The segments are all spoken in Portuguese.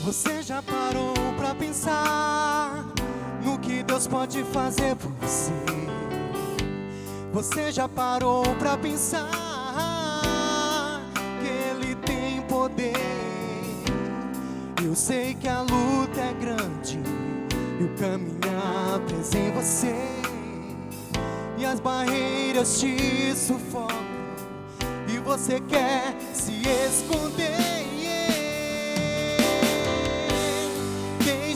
Você já parou pra pensar no que Deus pode fazer por você? Você já parou pra pensar que Ele tem poder? Eu sei que a luta é grande e o caminho é preso em você, e as barreiras te sufocam e você quer se esconder.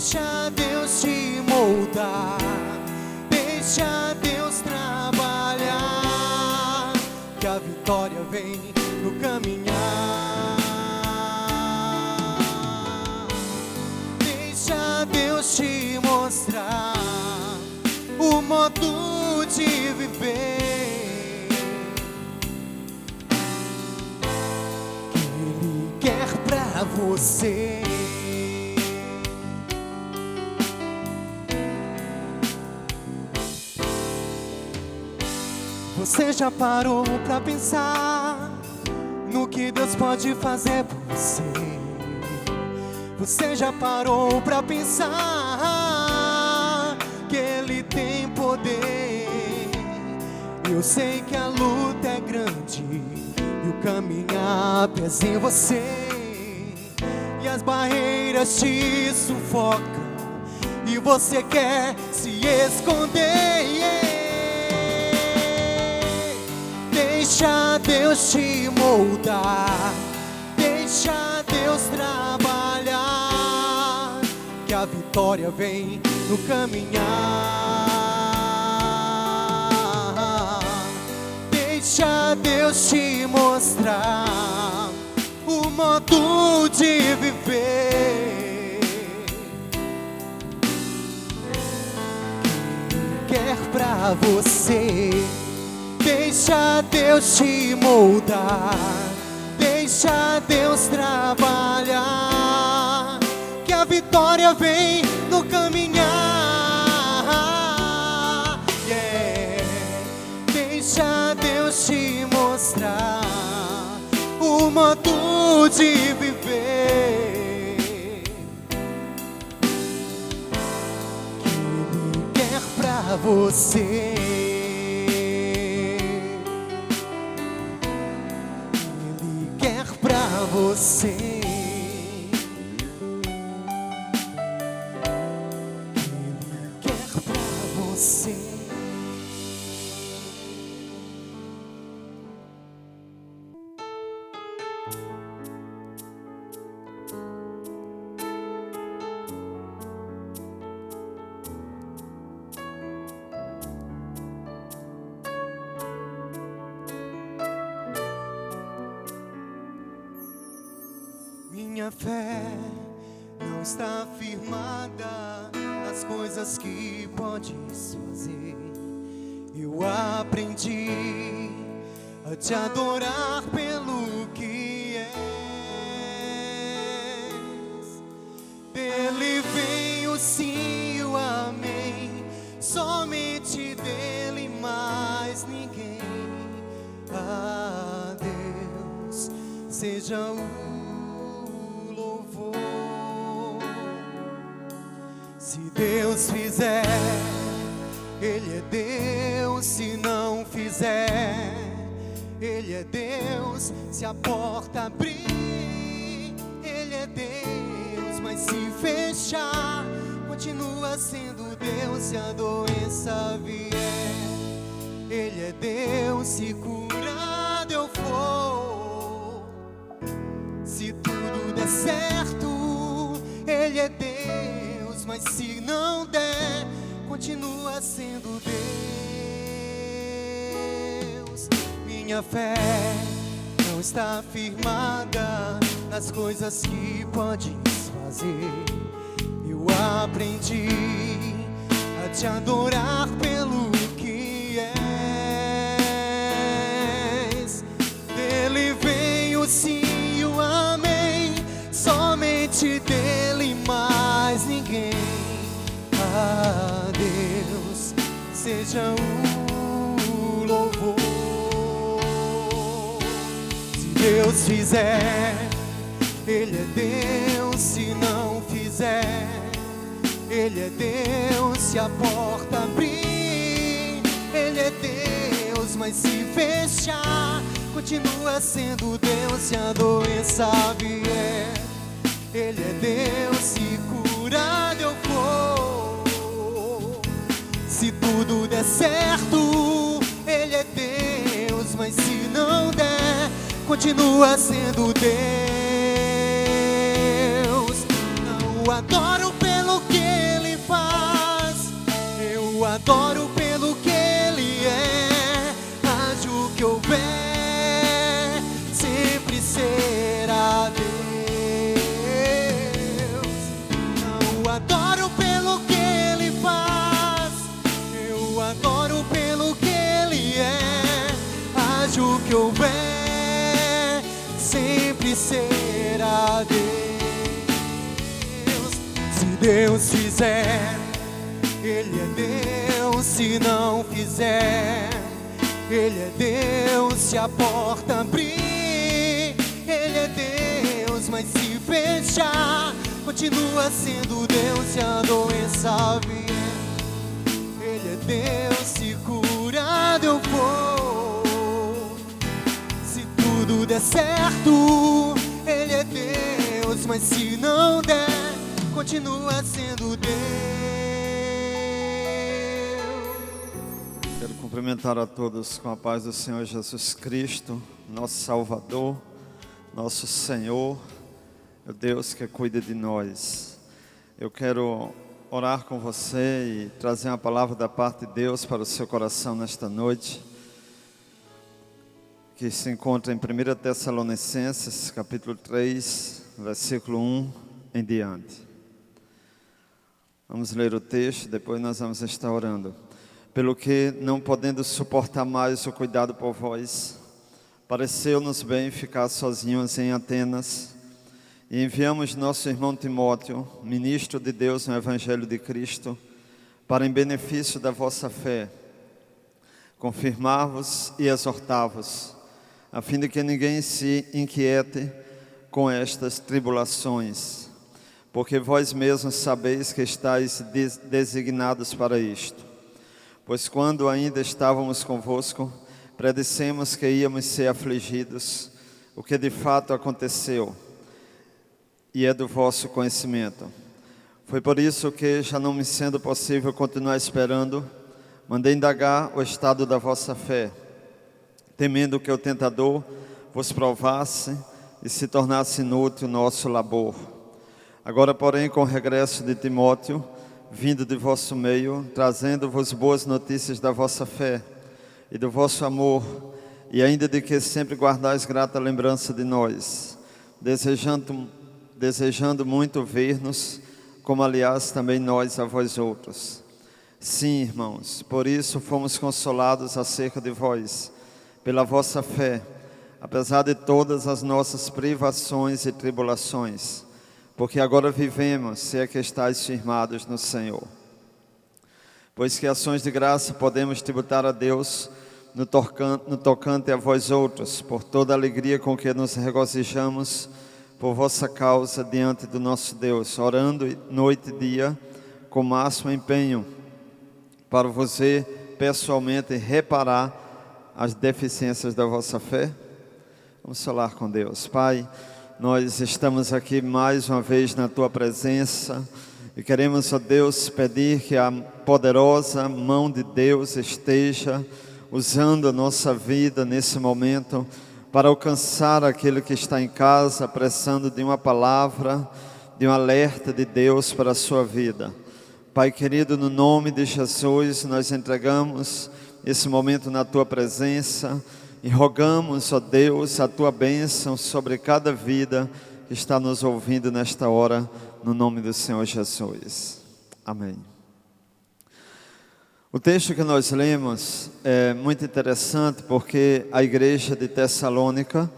Deixa Deus te moldar, deixa Deus trabalhar, que a vitória vem no caminhar. Deixa Deus te mostrar o modo de viver que Ele quer pra você. Você já parou pra pensar no que Deus pode fazer por você? Você já parou pra pensar que Ele tem poder? Eu sei que a luta é grande e o caminhar pesa em você, e as barreiras te sufocam e você quer se esconder. Deixa Deus te moldar, deixa Deus trabalhar, que a vitória vem no caminhar. Deixa Deus te mostrar o modo de viver que Ele quer pra você. Deixa Deus te moldar, deixa Deus trabalhar, que a vitória vem no caminhar. Deixa Deus te mostrar o modo de viver que Ele quer pra você. Você Ele quer pra você. Minha fé não está firmada nas coisas que podes fazer. Eu aprendi a te adorar pelo que és. Dele vem o sim e o amém, somente dele, mais ninguém. A Deus seja o Se Deus fizer, Ele é Deus. Se não fizer, Ele é Deus. Se a porta abrir, Ele é Deus. Mas se fechar, continua sendo Deus. Se a doença vier, Ele é Deus. Se curado eu for, se tudo der certo, Ele é Deus. Mas se não der, continua sendo Deus. Minha fé não está firmada nas coisas que podes fazer. Eu aprendi a te adorar pelo que és. Dele vem o sim e o amém, somente dele, mais ninguém. A Deus seja o louvor. Se Deus fizer, Ele é Deus. Se não Ele é Deus se a porta abrir. Ele é Deus, mas se fechar, continua sendo Deus se a doença vier. Ele é Deus se curado eu for. Se tudo der certo, Ele é Deus, mas se não der, continua sendo Deus. Não adoro pelo que Ele faz, eu adoro pelo que Ele é. Haja o que houver, sempre será Deus. Não adoro pelo que Ele faz, eu adoro pelo que Ele é. Haja o que houver, sempre será Deus. Se Deus fizer, Ele é Deus. Se não fizer, Ele é Deus. Se a porta abrir, Ele é Deus, mas se fechar, continua sendo Deus se a doença vier. Ele é Deus, se curado eu for. Se tudo der certo, Ele é Deus, mas se não der, continua sendo Deus. Quero cumprimentar a todos com a paz do Senhor Jesus Cristo, nosso Salvador, nosso Senhor, o Deus que cuida de nós. Eu quero orar com você e trazer uma palavra da parte de Deus para o seu coração nesta noite, que se encontra em 1 Tessalonicenses, capítulo 3, versículo 1 em diante. Vamos ler o texto, depois nós vamos estar orando. Pelo que, não podendo suportar mais o cuidado por vós, pareceu-nos bem ficar sozinhos em Atenas, e enviamos nosso irmão Timóteo, ministro de Deus no Evangelho de Cristo, para em benefício da vossa fé, confirmar-vos e exortar-vos, a fim de que ninguém se inquiete com estas tribulações, porque vós mesmos sabeis que estáis designados para isto. Pois quando ainda estávamos convosco, predissemos que íamos ser afligidos, o que de fato aconteceu, e é do vosso conhecimento. Foi por isso que, já não me sendo possível continuar esperando, mandei indagar o estado da vossa fé, temendo que o tentador vos provasse e se tornasse inútil o nosso labor. Agora, porém, com o regresso de Timóteo, vindo de vosso meio, trazendo-vos boas notícias da vossa fé e do vosso amor, e ainda de que sempre guardais grata lembrança de nós, desejando muito ver-nos, como aliás também nós a vós outros. Sim, irmãos, por isso fomos consolados acerca de vós, pela vossa fé, apesar de todas as nossas privações e tribulações, porque agora vivemos, se é que estáis firmados no Senhor. Pois que ações de graça podemos tributar a Deus no tocante a vós outros, por toda a alegria com que nos regozijamos por vossa causa diante do nosso Deus, orando noite e dia com máximo empenho, para você pessoalmente reparar as deficiências da vossa fé. Vamos falar com Deus. Pai, nós estamos aqui mais uma vez na Tua presença e queremos, ó Deus, pedir que a poderosa mão de Deus esteja usando a nossa vida nesse momento para alcançar aquele que está em casa, precisando de uma palavra, de um alerta de Deus para a sua vida. Pai querido, no nome de Jesus, nós entregamos esse momento na Tua presença e rogamos, ó Deus, a Tua bênção sobre cada vida que está nos ouvindo nesta hora, no nome do Senhor Jesus. Amém. O texto que nós lemos é muito interessante porque a igreja de Tessalônica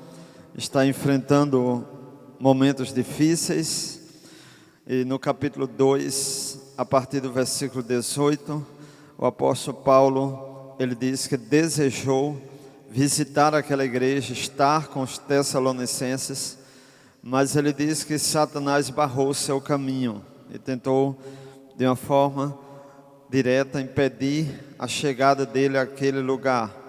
está enfrentando momentos difíceis. E no capítulo 2, a partir do versículo 18, o apóstolo Paulo, ele diz que desejou visitar aquela igreja, estar com os tessalonicenses, mas ele diz que Satanás barrou seu caminho e tentou de uma forma direta, impedir a chegada dele àquele lugar.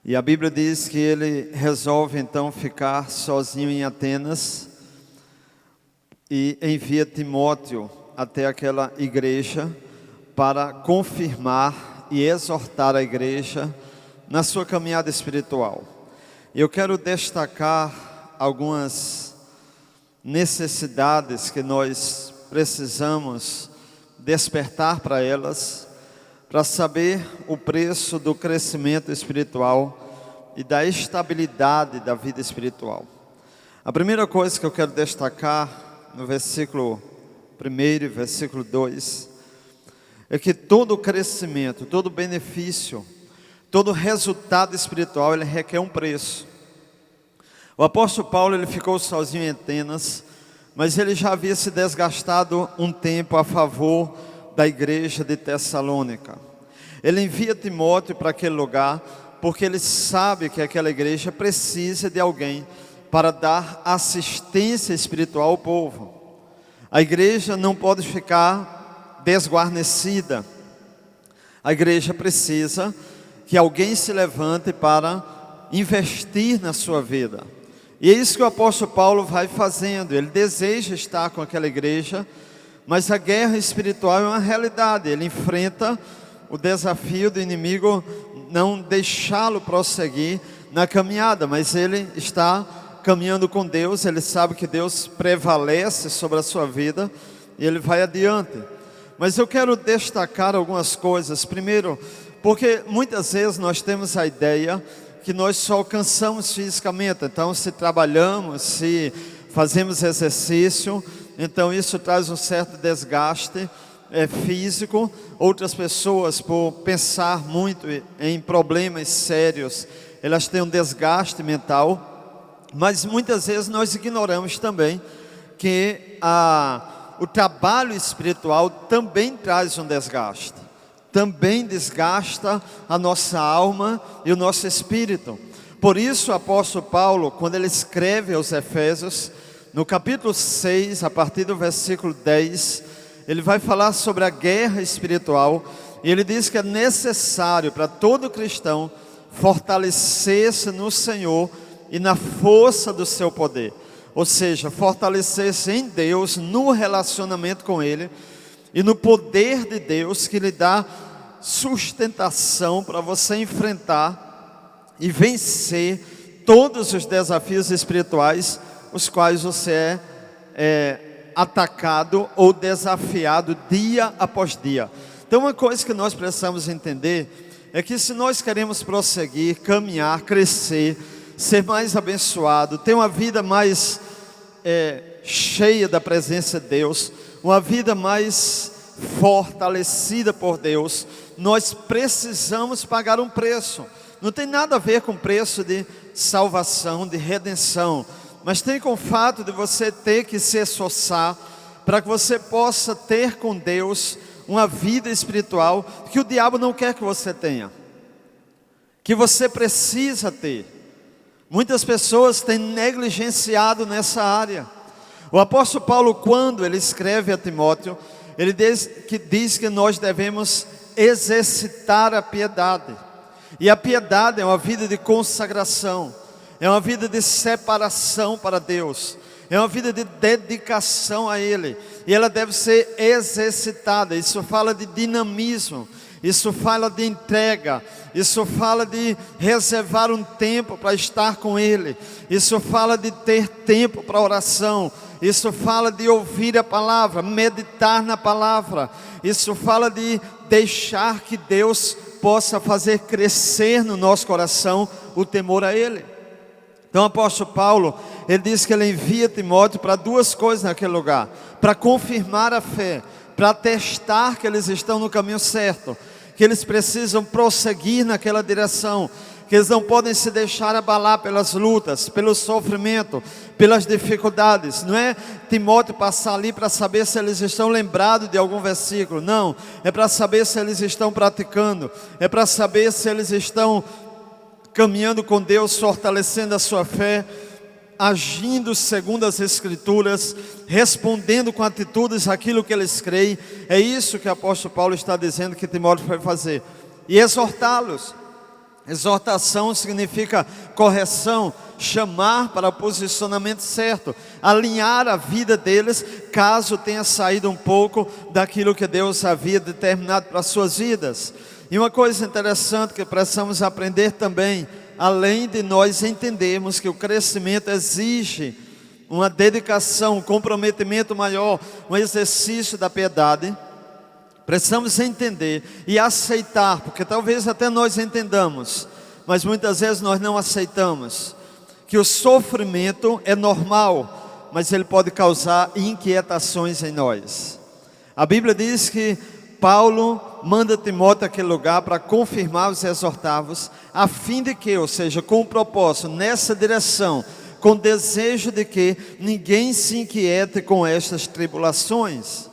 E a Bíblia diz que ele resolve então ficar sozinho em Atenas e envia Timóteo até aquela igreja para confirmar e exortar a igreja na sua caminhada espiritual. Eu quero destacar algumas necessidades que nós precisamos despertar para elas, para saber o preço do crescimento espiritual e da estabilidade da vida espiritual. A primeira coisa que eu quero destacar no versículo 1 e versículo 2 é que todo crescimento, todo benefício, todo resultado espiritual, ele requer um preço. O apóstolo Paulo, ele ficou sozinho em Atenas, mas ele já havia se desgastado um tempo a favor da igreja de Tessalônica. Ele envia Timóteo para aquele lugar, porque ele sabe que aquela igreja precisa de alguém para dar assistência espiritual ao povo. A igreja não pode ficar desguarnecida. A igreja precisa que alguém se levante para investir na sua vida. E é isso que o apóstolo Paulo vai fazendo. Ele deseja estar com aquela igreja, mas a guerra espiritual é uma realidade. Ele enfrenta o desafio do inimigo não deixá-lo prosseguir na caminhada, mas ele está caminhando com Deus. Ele sabe que Deus prevalece sobre a sua vida e ele vai adiante. Mas eu quero destacar algumas coisas. Primeiro, porque muitas vezes nós temos a ideia que nós só alcançamos fisicamente. Então, se trabalhamos, se fazemos exercício, então isso traz um certo desgaste físico. Outras pessoas, por pensar muito em problemas sérios, elas têm um desgaste mental. Mas muitas vezes nós ignoramos também que o trabalho espiritual também traz um desgaste. Também desgasta a nossa alma e o nosso espírito. Por isso o apóstolo Paulo, quando ele escreve aos Efésios, no capítulo 6, a partir do versículo 10, ele vai falar sobre a guerra espiritual. E ele diz que é necessário para todo cristão fortalecer-se no Senhor e na força do seu poder. Ou seja, fortalecer-se em Deus, no relacionamento com Ele e no poder de Deus que lhe dá sustentação para você enfrentar e vencer todos os desafios espirituais os quais você é atacado ou desafiado dia após dia. Então uma coisa que nós precisamos entender é que se nós queremos prosseguir, caminhar, crescer, ser mais abençoado, ter uma vida mais cheia da presença de Deus, uma vida mais fortalecida por Deus, nós precisamos pagar um preço. Não tem nada a ver com preço de salvação, de redenção, mas tem com o fato de você ter que se esforçar para que você possa ter com Deus uma vida espiritual que o diabo não quer que você tenha, que você precisa ter. Muitas pessoas têm negligenciado nessa área. O apóstolo Paulo, quando ele escreve a Timóteo, ele diz que nós devemos exercitar a piedade. E a piedade é uma vida de consagração, é uma vida de separação para Deus, é uma vida de dedicação a Ele. E ela deve ser exercitada. Isso fala de dinamismo, isso fala de entrega, isso fala de reservar um tempo para estar com Ele, isso fala de ter tempo para oração, isso fala de ouvir a palavra, meditar na palavra, isso fala de deixar que Deus possa fazer crescer no nosso coração o temor a Ele. Então o apóstolo Paulo, ele diz que ele envia Timóteo para duas coisas naquele lugar: para confirmar a fé, para testar que eles estão no caminho certo, que eles precisam prosseguir naquela direção, que eles não podem se deixar abalar pelas lutas, pelo sofrimento, pelas dificuldades. Não é Timóteo passar ali para saber se eles estão lembrados de algum versículo, não, é para saber se eles estão praticando, é para saber se eles estão caminhando com Deus, fortalecendo a sua fé. agindo segundo as Escrituras, respondendo com atitudes aquilo que eles creem. É isso que o apóstolo Paulo está dizendo que Timóteo foi fazer. E exortá-los. Exortação significa correção, chamar para o posicionamento certo, alinhar a vida deles, caso tenha saído um pouco daquilo que Deus havia determinado para as suas vidas. E uma coisa interessante que precisamos aprender também, além de nós entendermos que o crescimento exige uma dedicação, um comprometimento maior, um exercício da piedade, precisamos entender e aceitar, porque talvez até nós entendamos, mas muitas vezes nós não aceitamos, que o sofrimento é normal, mas ele pode causar inquietações em nós. A Bíblia diz que Paulo manda Timóteo àquele lugar para confirmar-vos e exortar-vos, a fim de que, ou seja, com o propósito, nessa direção, com desejo de que ninguém se inquiete com estas tribulações.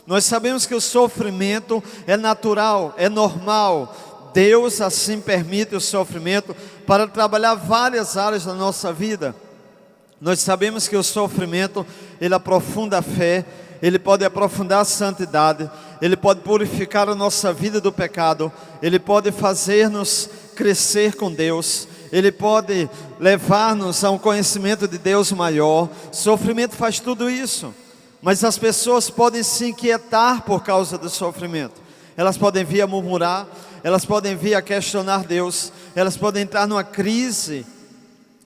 Nós sabemos que o sofrimento é natural, é normal. Deus assim permite o sofrimento para trabalhar várias áreas da nossa vida. Nós sabemos que o sofrimento, ele aprofunda a fé, ele pode aprofundar a santidade, ele pode purificar a nossa vida do pecado, ele pode fazer-nos crescer com Deus, ele pode levar-nos a um conhecimento de Deus maior. O sofrimento faz tudo isso. Mas as pessoas podem se inquietar por causa do sofrimento. Elas podem vir a murmurar, elas podem vir a questionar Deus, elas podem entrar numa crise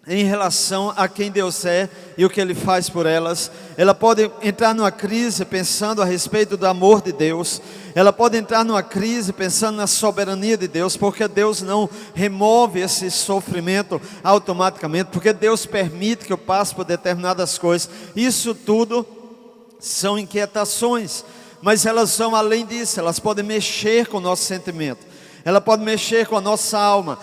em relação a quem Deus é e o que Ele faz por elas. Ela pode entrar numa crise pensando a respeito do amor de Deus. Ela pode entrar numa crise pensando na soberania de Deus, porque Deus não remove esse sofrimento automaticamente, porque Deus permite que eu passe por determinadas coisas. Isso tudo são inquietações, mas elas vão além disso. Elas podem mexer com o nosso sentimento, ela pode mexer com a nossa alma,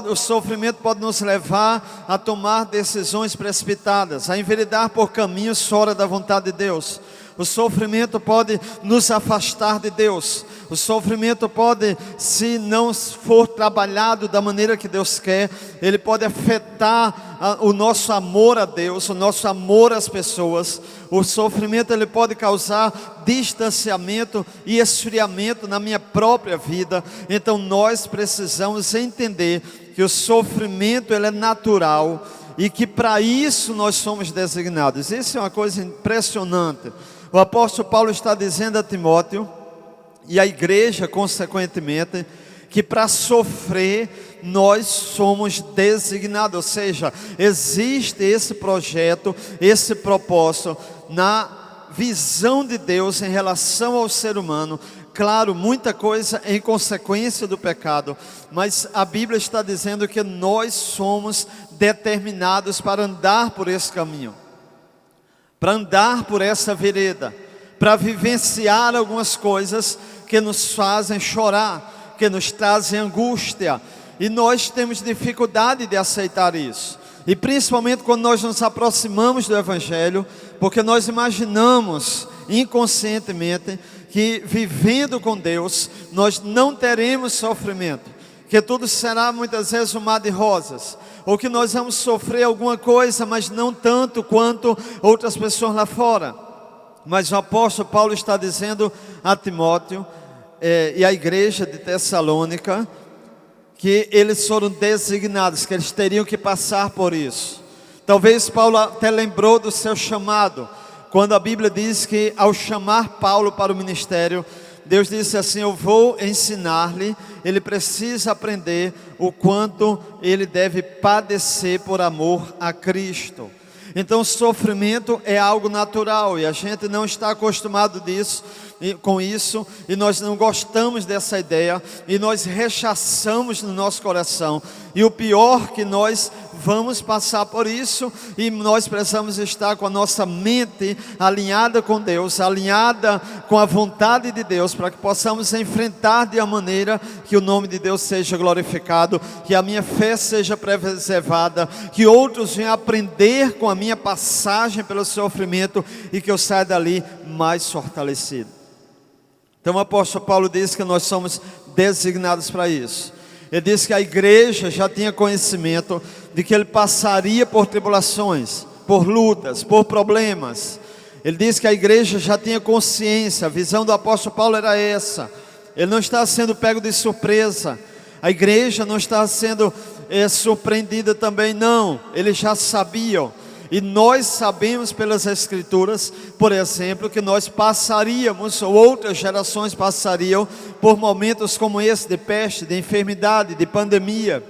o sofrimento pode nos levar a tomar decisões precipitadas, a enveredar por caminhos fora da vontade de Deus. O sofrimento pode nos afastar de Deus. O sofrimento pode, se não for trabalhado da maneira que Deus quer, ele pode afetar o nosso amor a Deus, o nosso amor às pessoas. O sofrimento, ele pode causar distanciamento e esfriamento na minha própria vida. Então nós precisamos entender que o sofrimento, ele é natural e que para isso nós somos designados. Isso é uma coisa impressionante. O apóstolo Paulo está dizendo a Timóteo e a igreja consequentemente, que para sofrer nós somos designados, ou seja, existe esse projeto, esse propósito na visão de Deus em relação ao ser humano. Claro, muita coisa em consequência do pecado, mas a Bíblia está dizendo que nós somos determinados para andar por esse caminho, para andar por essa vereda, para vivenciar algumas coisas que nos fazem chorar, que nos trazem angústia, e nós temos dificuldade de aceitar isso, e principalmente quando nós nos aproximamos do Evangelho, porque nós imaginamos inconscientemente que vivendo com Deus, nós não teremos sofrimento, que tudo será muitas vezes um mar de rosas, ou que nós vamos sofrer alguma coisa, mas não tanto quanto outras pessoas lá fora. Mas o apóstolo Paulo está dizendo a Timóteo e a igreja de Tessalônica, que eles foram designados, que eles teriam que passar por isso. Talvez Paulo até lembrou do seu chamado, quando a Bíblia diz que ao chamar Paulo para o ministério, Deus disse assim: eu vou ensinar-lhe, ele precisa aprender o quanto ele deve padecer por amor a Cristo. Então o sofrimento é algo natural e a gente não está acostumado com isso, e nós não gostamos dessa ideia, e nós rechaçamos no nosso coração, e o pior que nós vamos passar por isso, e nós precisamos estar com a nossa mente alinhada com Deus, alinhada com a vontade de Deus, para que possamos enfrentar de uma maneira que o nome de Deus seja glorificado, que a minha fé seja preservada, que outros venham aprender com a minha passagem pelo sofrimento, e que eu saia dali mais fortalecido. Então o apóstolo Paulo diz que nós somos designados para isso. Ele diz que a igreja já tinha conhecimento de que ele passaria por tribulações, por lutas, por problemas. Ele diz que a igreja já tinha consciência, a visão do apóstolo Paulo era essa. Ele não está sendo pego de surpresa, a igreja não está sendo surpreendida também, não. Eles já sabiam, e nós sabemos pelas escrituras, por exemplo, que nós passaríamos, ou outras gerações passariam, por momentos como esse, de peste, de enfermidade, de pandemia,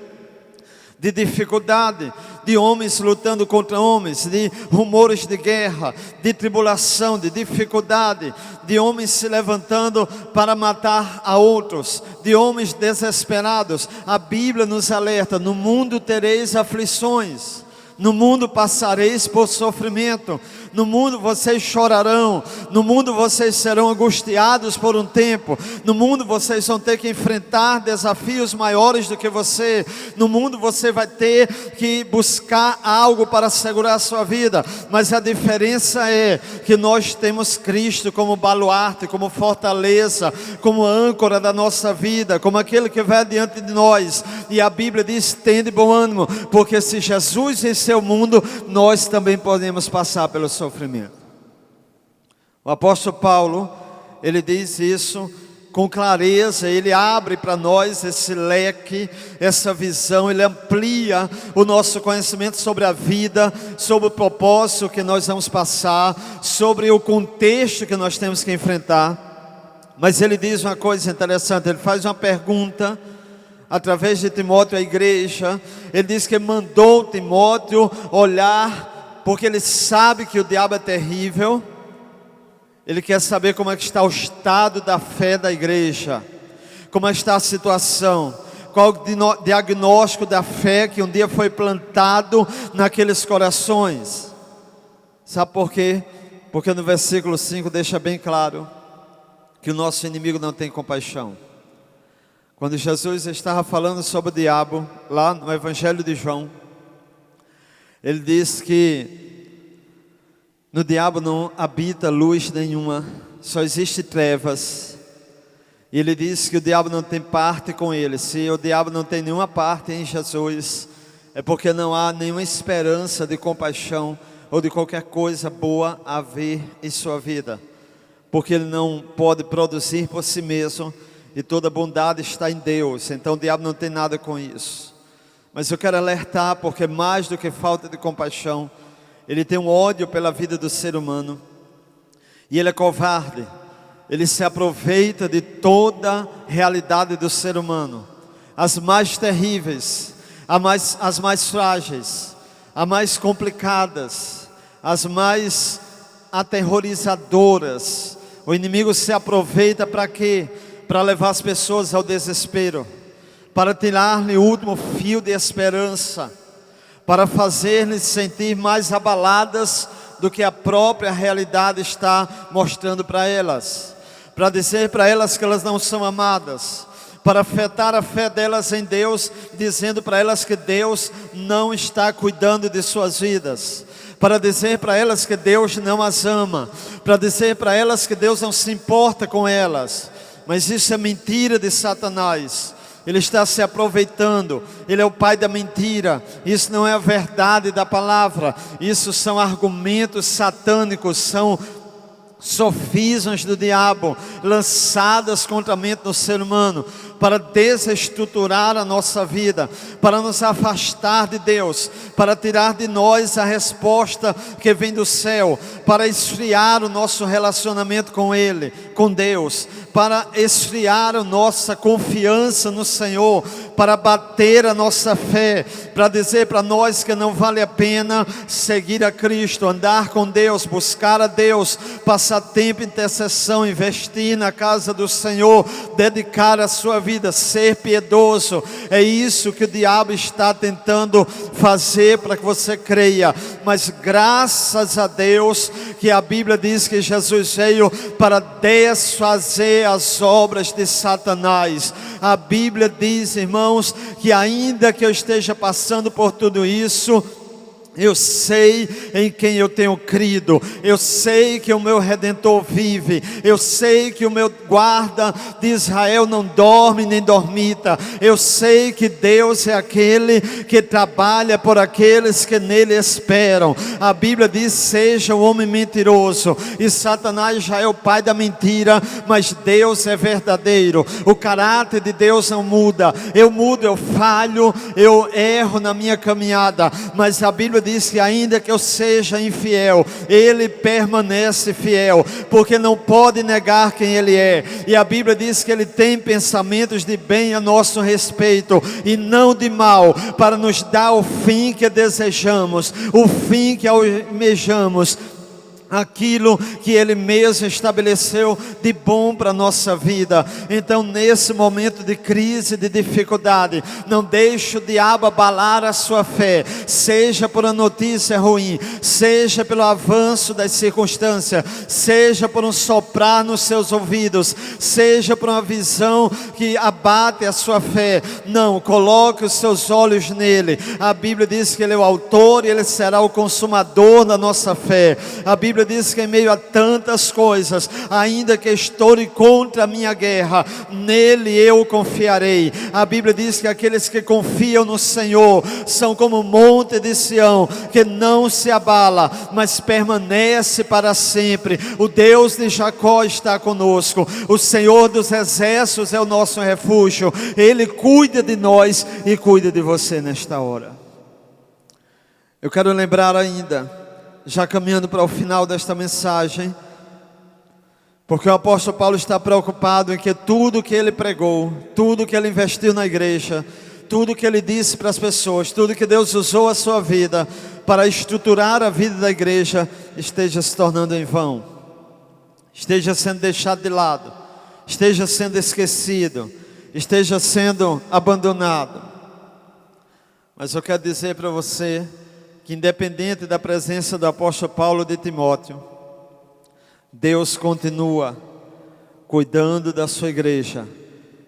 de dificuldade, de homens lutando contra homens, de rumores de guerra, de tribulação, de dificuldade, de homens se levantando para matar a outros, de homens desesperados. A Bíblia nos alerta: no mundo tereis aflições, no mundo passareis por sofrimento, no mundo vocês chorarão, no mundo vocês serão angustiados por um tempo, no mundo vocês vão ter que enfrentar desafios maiores do que você, no mundo você vai ter que buscar algo para segurar a sua vida, mas a diferença é que nós temos Cristo como baluarte, como fortaleza, como âncora da nossa vida, como aquele que vai diante de nós. E a Bíblia diz: tende bom ânimo, porque se Jesus venceu o mundo, nós também podemos passar pelo sofrimento. O apóstolo Paulo, ele diz isso com clareza, ele abre para nós esse leque, essa visão, ele amplia o nosso conhecimento sobre a vida, sobre o propósito que nós vamos passar, sobre o contexto que nós temos que enfrentar. Mas ele diz uma coisa interessante, ele faz uma pergunta através de Timóteo à igreja. Ele diz que mandou Timóteo olhar, porque ele sabe que o diabo é terrível. Ele quer saber como é que está o estado da fé da igreja, como é que está a situação, qual o diagnóstico da fé que um dia foi plantado naqueles corações. Sabe por quê? Porque no versículo 5 deixa bem claro que o nosso inimigo não tem compaixão. Quando Jesus estava falando sobre o diabo, lá no Evangelho de João, ele diz que no diabo não habita luz nenhuma, só existe trevas. E ele diz que o diabo não tem parte com ele. Se o diabo não tem nenhuma parte em Jesus, é porque não há nenhuma esperança de compaixão ou de qualquer coisa boa a ver em sua vida, porque ele não pode produzir por si mesmo, e toda bondade está em Deus. Então o diabo não tem nada com isso. Mas eu quero alertar, porque mais do que falta de compaixão, ele tem um ódio pela vida do ser humano, e ele é covarde. Ele se aproveita de toda a realidade do ser humano, as mais terríveis, as mais frágeis, as mais complicadas, as mais aterrorizadoras. O inimigo se aproveita para quê? Para levar as pessoas ao desespero, para tirar-lhe o último fio de esperança, para fazer-lhes sentir mais abaladas do que a própria realidade está mostrando para elas, para dizer para elas que elas não são amadas, para afetar a fé delas em Deus, dizendo para elas que Deus não está cuidando de suas vidas, para dizer para elas que Deus não as ama, para dizer para elas que Deus não se importa com elas. Mas isso é mentira de Satanás. Ele está se aproveitando, ele é o pai da mentira. Isso não é a verdade da palavra, isso são argumentos satânicos, são sofismas do diabo, lançadas contra a mente do ser humano, para desestruturar a nossa vida, para nos afastar de Deus, para tirar de nós a resposta que vem do céu, para esfriar o nosso relacionamento com Ele, com Deus, para esfriar a nossa confiança no Senhor, para bater a nossa fé, para dizer para nós que não vale a pena seguir a Cristo, andar com Deus, buscar a Deus, passar tempo em intercessão, investir na casa do Senhor, dedicar a sua vida, ser piedoso. É isso que o diabo está tentando fazer para que você creia. Mas graças a Deus que a Bíblia diz que Jesus veio para desfazer as obras de Satanás. A Bíblia diz, irmãos, que ainda que eu esteja passando por tudo isso, Eu sei em quem eu tenho crido, eu sei que o meu Redentor vive, eu sei que o meu guarda de Israel não dorme nem dormita, eu sei que Deus é aquele que trabalha por aqueles que nele esperam. A Bíblia diz: seja o homem mentiroso, e Satanás já é o pai da mentira, mas Deus é verdadeiro. O caráter de Deus não muda. Eu mudo, eu falho, eu erro na minha caminhada, mas a Bíblia diz que ainda que eu seja infiel, Ele permanece fiel, porque não pode negar quem Ele é. E a Bíblia diz que Ele tem pensamentos de bem a nosso respeito, e não de mal, para nos dar o fim que desejamos, o fim que almejamos, aquilo que Ele mesmo estabeleceu de bom para a nossa vida. Então, nesse momento de crise, de dificuldade, não deixe o diabo abalar a sua fé, seja por uma notícia ruim, seja pelo avanço das circunstâncias, seja por um soprar nos seus ouvidos, seja por uma visão que abate a sua fé. Não, coloque os seus olhos nele. A Bíblia diz que Ele é o autor e Ele será o consumador da nossa fé. A Bíblia diz que em meio a tantas coisas, ainda que estoure contra a minha guerra, nele eu confiarei. A Bíblia diz que aqueles que confiam no Senhor são como o monte de Sião, que não se abala, mas permanece para sempre. O Deus de Jacó está conosco, o Senhor dos exércitos é o nosso refúgio. Ele cuida de nós e cuida de você nesta hora. Eu quero lembrar ainda, já caminhando para o final desta mensagem, porque o apóstolo Paulo está preocupado em que tudo que ele pregou, tudo que ele investiu na igreja, tudo que ele disse para as pessoas, tudo que Deus usou a sua vida para estruturar a vida da igreja, esteja se tornando em vão, esteja sendo deixado de lado, esteja sendo esquecido, esteja sendo abandonado. Mas eu quero dizer para você que, independente da presença do apóstolo Paulo de Timóteo, Deus continua cuidando da sua igreja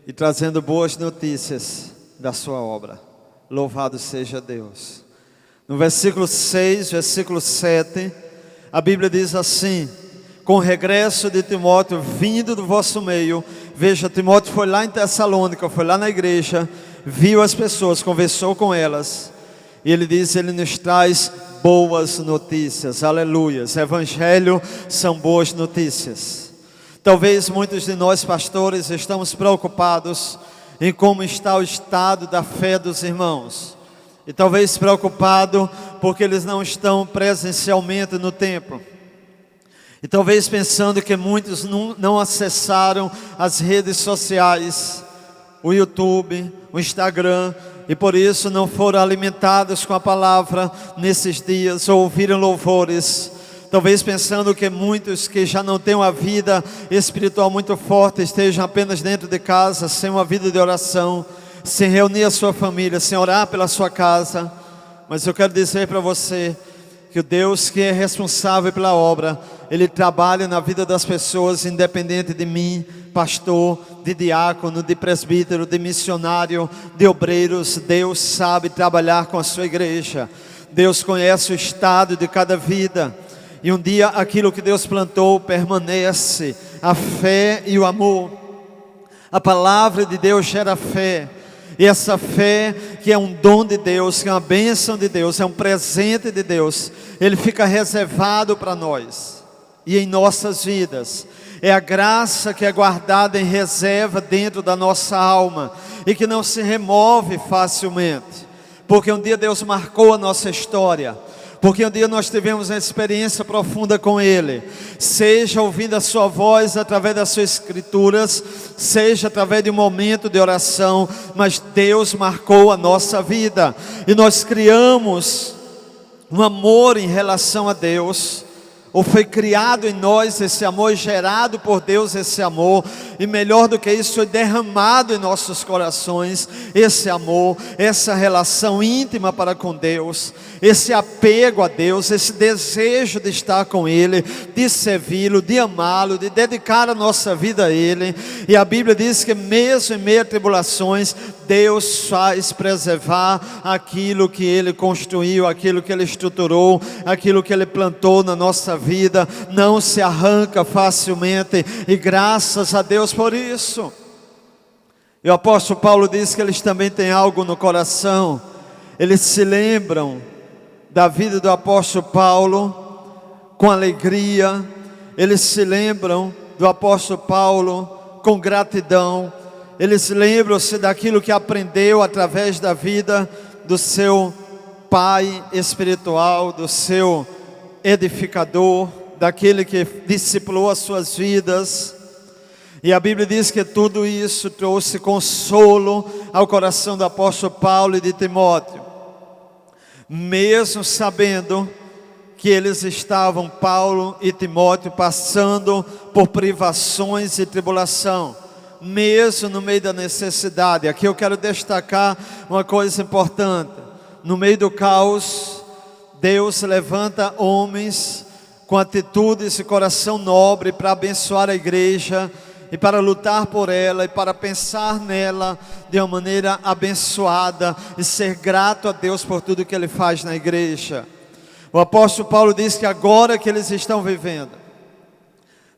e trazendo boas notícias da sua obra. Louvado seja Deus. No versículo 6, versículo 7, a Bíblia diz assim: com o regresso de Timóteo vindo do vosso meio, veja, Timóteo foi lá em Tessalônica, foi lá na igreja, viu as pessoas, conversou com elas, e ele diz, ele nos traz boas notícias, aleluias. Evangelho são boas notícias. Talvez muitos de nós pastores estamos preocupados em como está o estado da fé dos irmãos, e talvez preocupado porque eles não estão presencialmente no templo, e talvez pensando que muitos não acessaram as redes sociais, o YouTube, o Instagram, e por isso não foram alimentados com a palavra nesses dias, ou ouviram louvores. Talvez pensando que muitos que já não têm uma vida espiritual muito forte, estejam apenas dentro de casa, sem uma vida de oração, sem reunir a sua família, sem orar pela sua casa. Mas eu quero dizer para você que o Deus que é responsável pela obra, Ele trabalha na vida das pessoas, independente de mim, pastor, de diácono, de presbítero, de missionário, de obreiros. Deus sabe trabalhar com a sua igreja. Deus conhece o estado de cada vida, e um dia aquilo que Deus plantou permanece, a fé e o amor. A palavra de Deus gera fé, e essa fé, que é um dom de Deus, que é uma bênção de Deus, é um presente de Deus, ele fica reservado para nós e em nossas vidas. É a graça que é guardada em reserva dentro da nossa alma e que não se remove facilmente, porque um dia Deus marcou a nossa história, porque um dia nós tivemos uma experiência profunda com Ele, seja ouvindo a sua voz através das suas escrituras, seja através de um momento de oração, mas Deus marcou a nossa vida, e nós criamos um amor em relação a Deus, ou foi criado em nós esse amor, gerado por Deus esse amor, e melhor do que isso, foi derramado em nossos corações esse amor, essa relação íntima para com Deus, esse apego a Deus, esse desejo de estar com Ele, de servi-lo, de amá-lo, de dedicar a nossa vida a Ele. E a Bíblia diz que mesmo em meio a tribulações, Deus faz preservar aquilo que Ele construiu, aquilo que Ele estruturou, aquilo que Ele plantou na nossa vida, não se arranca facilmente, e graças a Deus por isso. E o apóstolo Paulo diz que eles também têm algo no coração, eles se lembram da vida do apóstolo Paulo com alegria, eles se lembram do apóstolo Paulo com gratidão, eles lembram-se daquilo que aprendeu através da vida do seu pai espiritual, do seu edificador, daquele que discipulou as suas vidas. E a Bíblia diz que tudo isso trouxe consolo ao coração do apóstolo Paulo e de Timóteo, mesmo sabendo que eles estavam, Paulo e Timóteo, passando por privações e tribulação, mesmo no meio da necessidade. Aqui eu quero destacar uma coisa importante: no meio do caos, Deus levanta homens com atitudes e coração nobre para abençoar a igreja, e para lutar por ela, e para pensar nela de uma maneira abençoada, e ser grato a Deus por tudo que Ele faz na igreja. O apóstolo Paulo diz que agora que eles estão vivendo,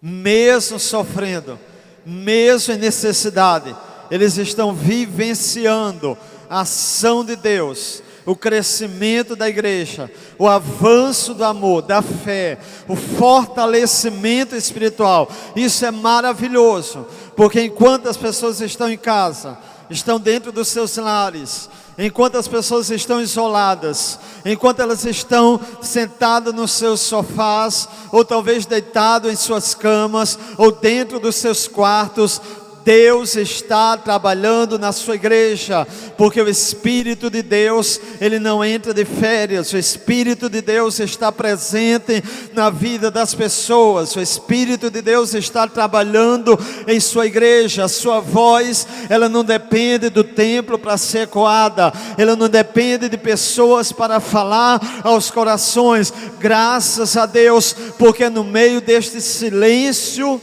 mesmo sofrendo, mesmo em necessidade, eles estão vivenciando a ação de Deus, o crescimento da igreja, o avanço do amor, da fé, o fortalecimento espiritual. Isso é maravilhoso, porque enquanto as pessoas estão em casa, estão dentro dos seus lares, enquanto as pessoas estão isoladas, enquanto elas estão sentadas nos seus sofás, ou talvez deitadas em suas camas, ou dentro dos seus quartos, Deus está trabalhando na sua igreja, porque o Espírito de Deus, Ele não entra de férias. O Espírito de Deus está presente na vida das pessoas. O Espírito de Deus está trabalhando em sua igreja. A sua voz, ela não depende do templo para ser ecoada, ela não depende de pessoas para falar aos corações. Graças a Deus, porque no meio deste silêncio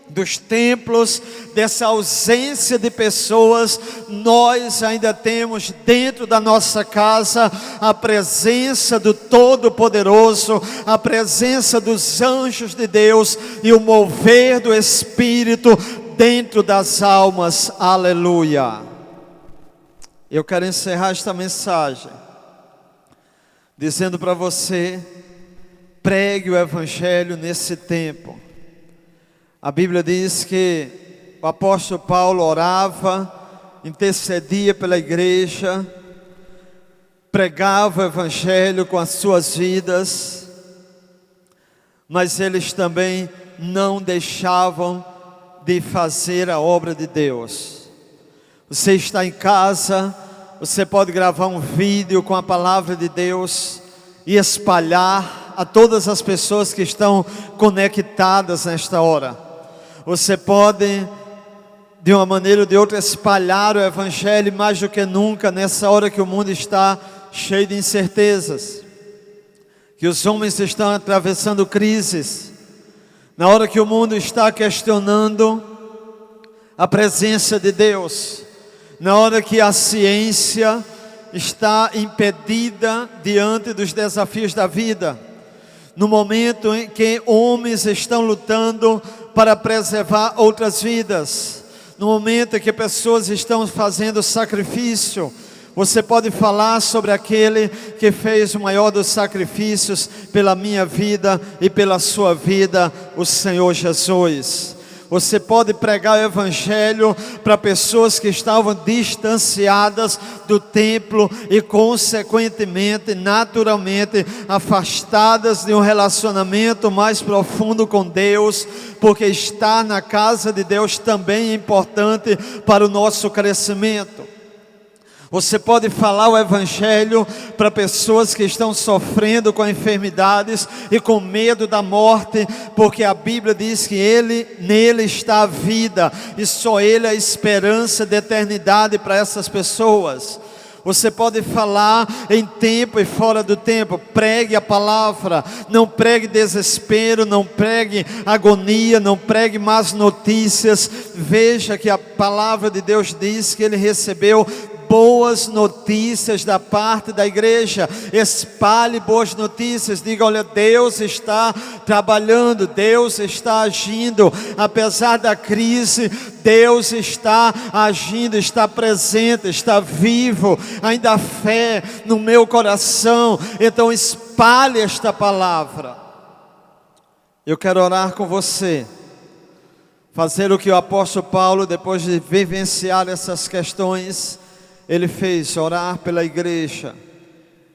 dos templos, dessa ausência de pessoas, nós ainda temos dentro da nossa casa a presença do Todo-Poderoso, a presença dos anjos de Deus e o mover do Espírito dentro das almas. Aleluia. Eu quero encerrar esta mensagem dizendo para você: pregue o Evangelho nesse tempo. A Bíblia diz que o apóstolo Paulo orava, intercedia pela igreja, pregava o Evangelho com as suas vidas, mas eles também não deixavam de fazer a obra de Deus. Você está em casa, você pode gravar um vídeo com a palavra de Deus e espalhar a todas as pessoas que estão conectadas nesta hora. Você pode, de uma maneira ou de outra, espalhar o Evangelho mais do que nunca, nessa hora que o mundo está cheio de incertezas, que os homens estão atravessando crises, na hora que o mundo está questionando a presença de Deus, na hora que a ciência está impedida diante dos desafios da vida, no momento em que homens estão lutando para preservar outras vidas, no momento em que pessoas estão fazendo sacrifício, você pode falar sobre aquele que fez o maior dos sacrifícios pela minha vida e pela sua vida, o Senhor Jesus. Você pode pregar o Evangelho para pessoas que estavam distanciadas do templo e consequentemente, naturalmente, afastadas de um relacionamento mais profundo com Deus, porque estar na casa de Deus também é importante para o nosso crescimento. Você pode falar o Evangelho para pessoas que estão sofrendo com enfermidades e com medo da morte, porque a Bíblia diz que nele está a vida, e só Ele é a esperança de eternidade para essas pessoas. Você pode falar em tempo e fora do tempo. Pregue a palavra. Não pregue desespero, não pregue agonia, não pregue más notícias. Veja que a palavra de Deus diz que ele recebeu boas notícias da parte da igreja. Espalhe boas notícias. Diga: olha, Deus está trabalhando, Deus está agindo. Apesar da crise, Deus está agindo, está presente, está vivo. Ainda há fé no meu coração. Então espalhe esta palavra. Eu quero orar com você, fazer o que o apóstolo Paulo, depois de vivenciar essas questões, ele fez: orar pela igreja,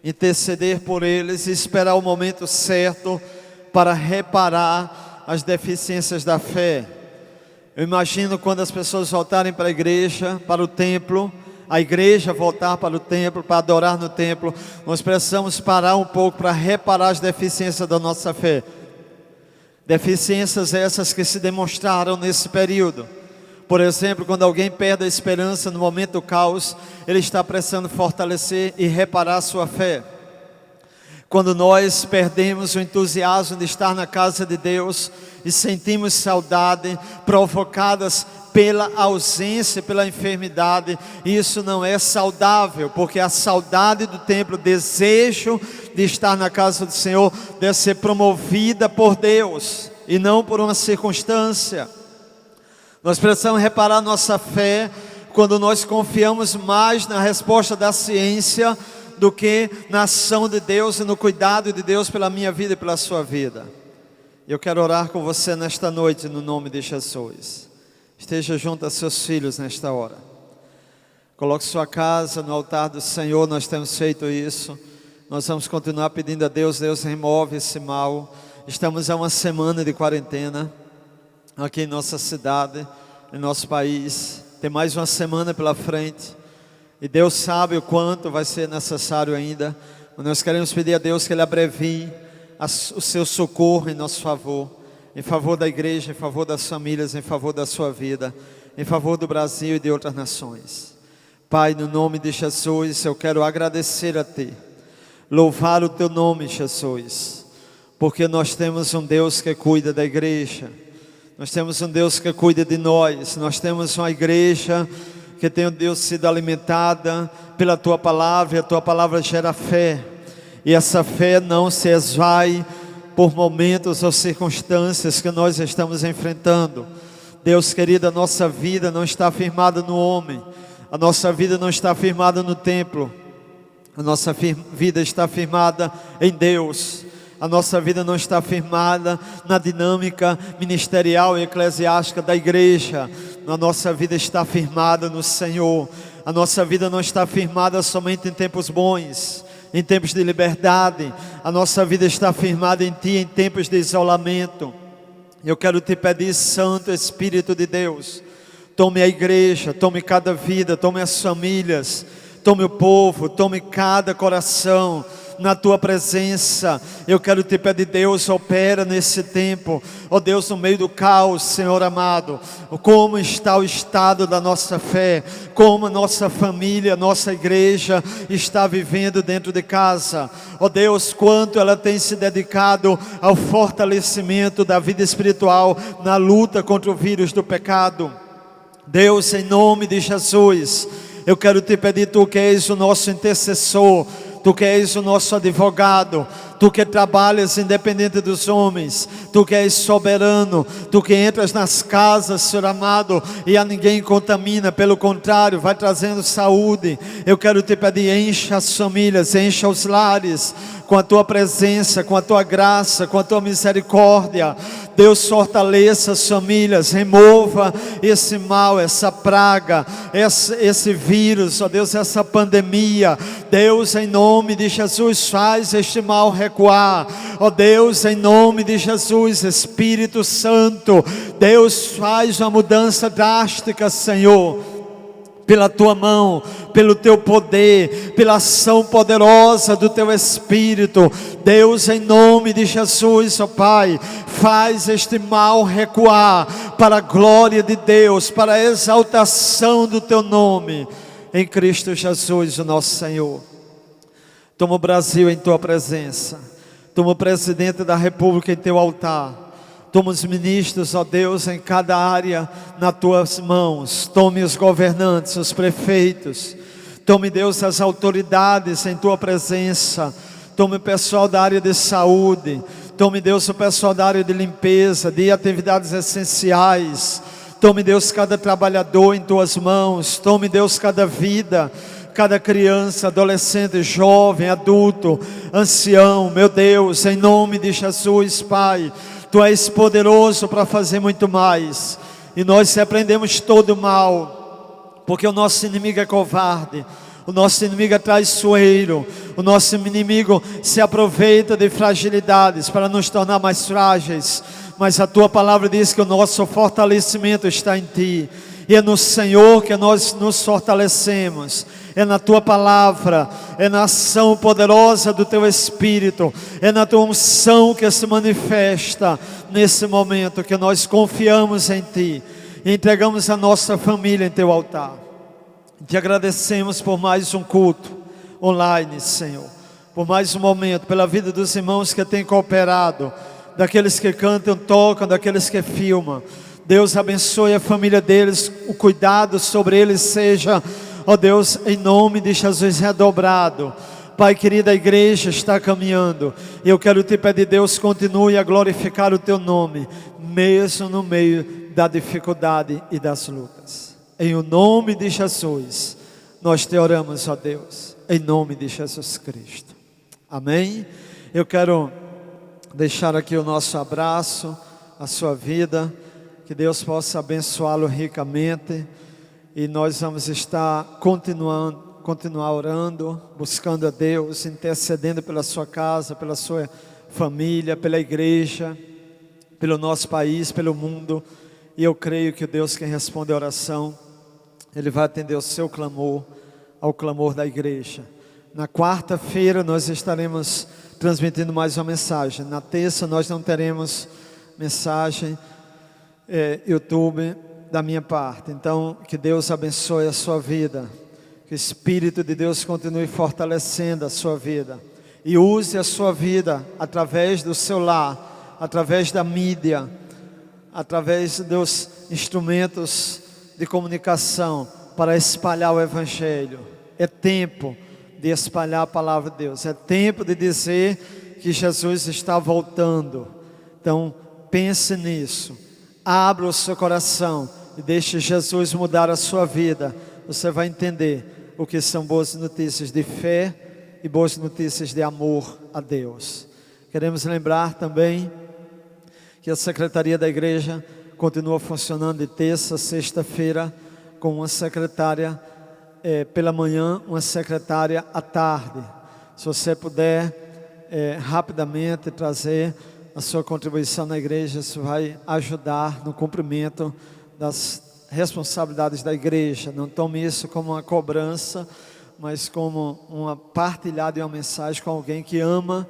interceder por eles e esperar o momento certo para reparar as deficiências da fé. Eu imagino quando as pessoas voltarem para a igreja, para o templo, a igreja voltar para o templo, para adorar no templo, nós precisamos parar um pouco para reparar as deficiências da nossa fé. Deficiências essas que se demonstraram nesse período. Por exemplo, quando alguém perde a esperança no momento do caos, ele está precisando fortalecer e reparar a sua fé. Quando nós perdemos o entusiasmo de estar na casa de Deus e sentimos saudade provocadas pela ausência, pela enfermidade, isso não é saudável, porque a saudade do templo, o desejo de estar na casa do Senhor, deve ser promovida por Deus e não por uma circunstância. Nós precisamos reparar nossa fé quando nós confiamos mais na resposta da ciência do que na ação de Deus e no cuidado de Deus pela minha vida e pela sua vida. Eu quero orar com você nesta noite no nome de Jesus. Esteja junto a seus filhos nesta hora. Coloque sua casa no altar do Senhor. Nós temos feito isso. Nós vamos continuar pedindo a Deus: Deus, remove esse mal. Estamos a uma semana de quarentena aqui em nossa cidade, em nosso país. Tem mais uma semana pela frente e Deus sabe o quanto vai ser necessário ainda. Mas nós queremos pedir a Deus que Ele abrevie o seu socorro em nosso favor, em favor da igreja, em favor das famílias, em favor da sua vida, em favor do Brasil e de outras nações. Pai, no nome de Jesus, eu quero agradecer a Ti, louvar o Teu nome, Jesus, porque nós temos um Deus que cuida da igreja. Nós temos um Deus que cuida de nós. Nós temos uma igreja que tem, oh Deus, sido alimentada pela Tua palavra. E a Tua palavra gera fé. E essa fé não se esvai por momentos ou circunstâncias que nós estamos enfrentando. Deus querido, a nossa vida não está firmada no homem. A nossa vida não está firmada no templo. A nossa vida está firmada em Deus. A nossa vida não está firmada na dinâmica ministerial e eclesiástica da igreja. A nossa vida está firmada no Senhor. A nossa vida não está firmada somente em tempos bons, em tempos de liberdade. A nossa vida está firmada em Ti em tempos de isolamento. Eu quero Te pedir, Santo Espírito de Deus, tome a igreja, tome cada vida, tome as famílias, tome o povo, tome cada coração na Tua presença. Eu quero Te pedir, Deus, opera nesse tempo, ó Deus, no meio do caos, Senhor amado, como está o estado da nossa fé, como a nossa família, nossa igreja está vivendo dentro de casa, ó Deus, quanto ela tem se dedicado ao fortalecimento da vida espiritual, na luta contra o vírus do pecado. Deus, em nome de Jesus, eu quero Te pedir, Tu que és o nosso intercessor, Tu que és o nosso advogado, Tu que trabalhas independente dos homens, Tu que és soberano, Tu que entras nas casas, Senhor amado, e a ninguém contamina, pelo contrário, vai trazendo saúde. Eu quero Te pedir, encha as famílias, encha os lares, com a Tua presença, com a Tua graça, com a Tua misericórdia. Deus, fortaleça as famílias, remova esse mal, essa praga, esse vírus, ó Deus, essa pandemia. Deus, em nome de Jesus, faz este mal recuar. Ó Deus, em nome de Jesus, Espírito Santo, Deus, faz uma mudança drástica, Senhor, pela Tua mão, pelo Teu poder, pela ação poderosa do Teu Espírito. Deus, em nome de Jesus, ó Pai, faz este mal recuar para a glória de Deus, para a exaltação do Teu nome. em Cristo Jesus, o nosso Senhor. Toma o Brasil em tua presença. Toma o presidente da República em teu altar. Toma os ministros, ó Deus, em cada área nas tuas mãos. Tome os governantes, os prefeitos. Tome, Deus, as autoridades em tua presença. Tome o pessoal da área de saúde. Tome, Deus, o pessoal da área de limpeza, de atividades essenciais. Tome, Deus, cada trabalhador em tuas mãos. Tome, Deus, cada vida, cada criança, adolescente, jovem, adulto, ancião. Meu Deus, em nome de Jesus, Pai, Tu és poderoso para fazer muito mais. E nós repreendemos todo o mal, porque o nosso inimigo é covarde. O nosso inimigo é traiçoeiro. O nosso inimigo se aproveita de fragilidades para nos tornar mais frágeis. Mas a Tua palavra diz que o nosso fortalecimento está em Ti. E é no Senhor que nós nos fortalecemos. É na Tua palavra, é na ação poderosa do Teu Espírito, é na Tua unção que se manifesta nesse momento que nós confiamos em Ti e entregamos a nossa família em Teu altar. Te agradecemos por mais um culto online, Senhor, por mais um momento, pela vida dos irmãos que têm cooperado, daqueles que cantam, tocam, daqueles que filmam. Deus abençoe a família deles, o cuidado sobre eles seja, ó Deus, em nome de Jesus, redobrado. Pai querido, a igreja está caminhando, e eu quero te pedir, Deus, continue a glorificar o Teu nome, mesmo no meio da dificuldade e das lutas. Em o nome de Jesus, nós te oramos, ó Deus, em nome de Jesus Cristo. Amém? Eu quero deixar aqui o nosso abraço, a sua vida, que Deus possa abençoá-lo ricamente, e nós vamos estar continuar orando, buscando a Deus, intercedendo pela sua casa, pela sua família, pela igreja, pelo nosso país, pelo mundo, e eu creio que o Deus que responde a oração, Ele vai atender o seu clamor, ao clamor da igreja. Na quarta-feira nós estaremos transmitindo mais uma mensagem. Na terça nós não teremos mensagem YouTube da minha parte. Então, que Deus abençoe a sua vida, que o Espírito de Deus continue fortalecendo a sua vida, e use a sua vida através do seu lar, através da mídia, através dos instrumentos de comunicação, para espalhar o Evangelho. É tempo de espalhar a palavra de Deus, é tempo de dizer que Jesus está voltando. Então pense nisso, abra o seu coração e deixe Jesus mudar a sua vida. Você vai entender o que são boas notícias de fé e boas notícias de amor a Deus. Queremos lembrar também que a Secretaria da Igreja continua funcionando de terça a sexta-feira, com uma secretária pela manhã, uma secretária à tarde. Se você puder rapidamente trazer a sua contribuição na igreja, isso vai ajudar no cumprimento das responsabilidades da igreja. Não tome isso como uma cobrança, mas como uma partilhada de uma mensagem com alguém que ama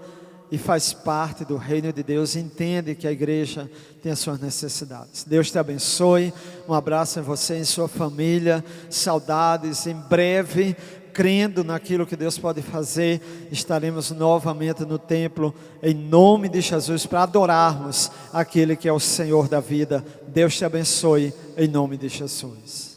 e faz parte do reino de Deus, e entende que a igreja tem as suas necessidades. Deus te abençoe, um abraço em você e em sua família, saudades. Em breve, crendo naquilo que Deus pode fazer, estaremos novamente no templo, em nome de Jesus, para adorarmos aquele que é o Senhor da vida. Deus te abençoe, em nome de Jesus.